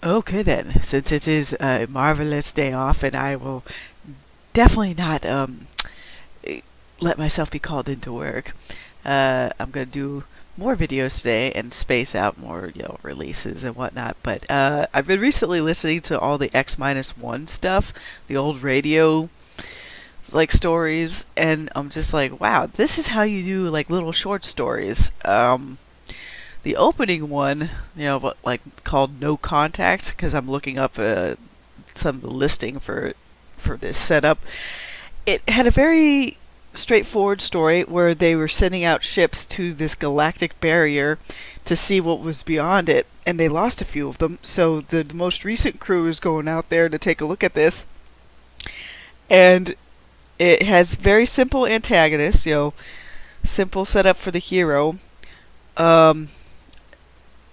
Okay then, since it is a marvelous day off, and I will definitely not let myself be called into work. I'm gonna do more videos today and space out more, releases and whatnot. But I've been recently listening to all the X-1 stuff, the old radio like stories, and I'm just like, wow, this is how you do like little short stories. The opening one, like called No Contact, because I'm looking up some of the listing for this setup. It had a very straightforward story where they were sending out ships to this galactic barrier to see what was beyond it, and they lost a few of them. So the most recent crew is going out there to take a look at this, and it has very simple antagonists, simple setup for the hero. Um,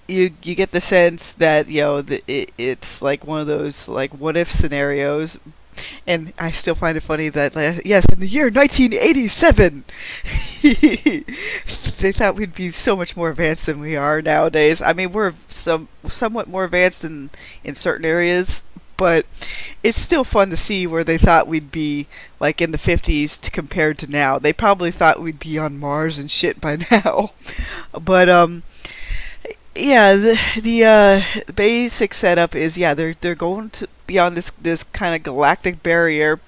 you get the sense that it's like one of those like what if scenarios, and I still find it funny that yes, in the year 1987, they thought we'd be so much more advanced than we are nowadays. I mean, we're somewhat more advanced in certain areas, but it's still fun to see where they thought we'd be like in the 50s compared to now. They probably thought we'd be on Mars and shit by now. But yeah, the basic setup is they're going to beyond this kind of galactic barrier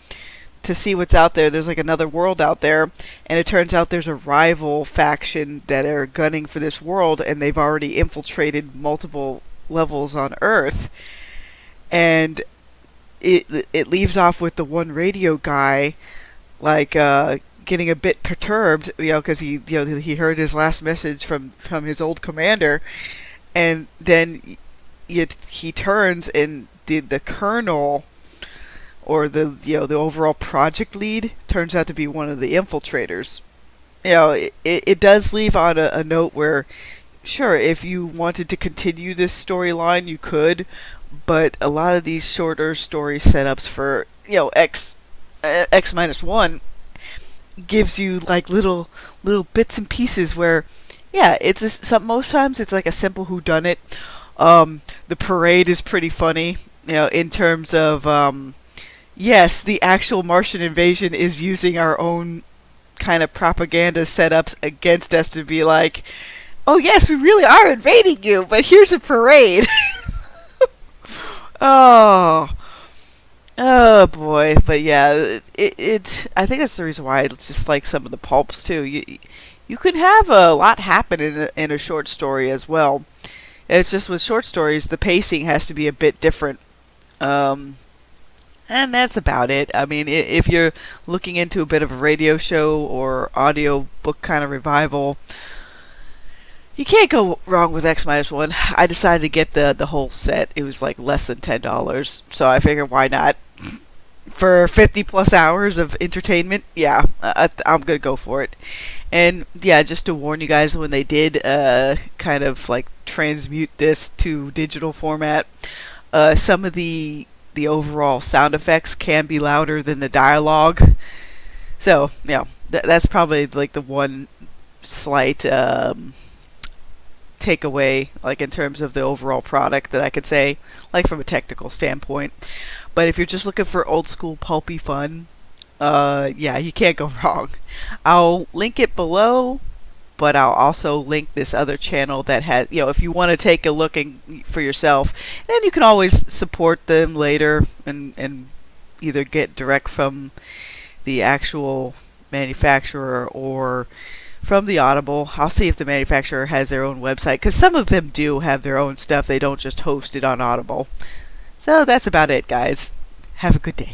to see what's out there. There's like another world out there, and it turns out there's a rival faction that are gunning for this world, and they've already infiltrated multiple levels on Earth. And it leaves off with the one radio guy like getting a bit perturbed, because he heard his last message from his old commander, and then he turns, and the colonel, or the overall project lead, turns out to be one of the infiltrators. It does leave on a note where, sure, if you wanted to continue this storyline, you could, but a lot of these shorter story setups for X-1 gives you like little bits and pieces where, most times it's like a simple whodunit. The parade is pretty funny, in terms of yes, the actual Martian invasion is using our own kind of propaganda setups against us to be like, oh yes, we really are invading you, but here's a parade. Oh, oh boy! But yeah, I think that's the reason why it's just like some of the pulps too. You can have a lot happen in a short story as well. It's just with short stories, the pacing has to be a bit different. And that's about it. I mean, if you're looking into a bit of a radio show or audio book kind of revival, you can't go wrong with X-1. I decided to get the whole set. It was like less than $10, so I figured why not? For 50 plus hours of entertainment, yeah, I'm gonna go for it. And yeah, just to warn you guys, when they did kind of like transmute this to digital format, some of the overall sound effects can be louder than the dialogue. So yeah, that's probably like the one slight takeaway, like in terms of the overall product, that I could say, like from a technical standpoint. But if you're just looking for old school pulpy fun, yeah, you can't go wrong. I'll link it below, but I'll also link this other channel that has, if you want to take a look for yourself, then you can always support them later and either get direct from the actual manufacturer or from the Audible. I'll see if the manufacturer has their own website, because some of them do have their own stuff. They don't just host it on Audible. So that's about it, guys. Have a good day.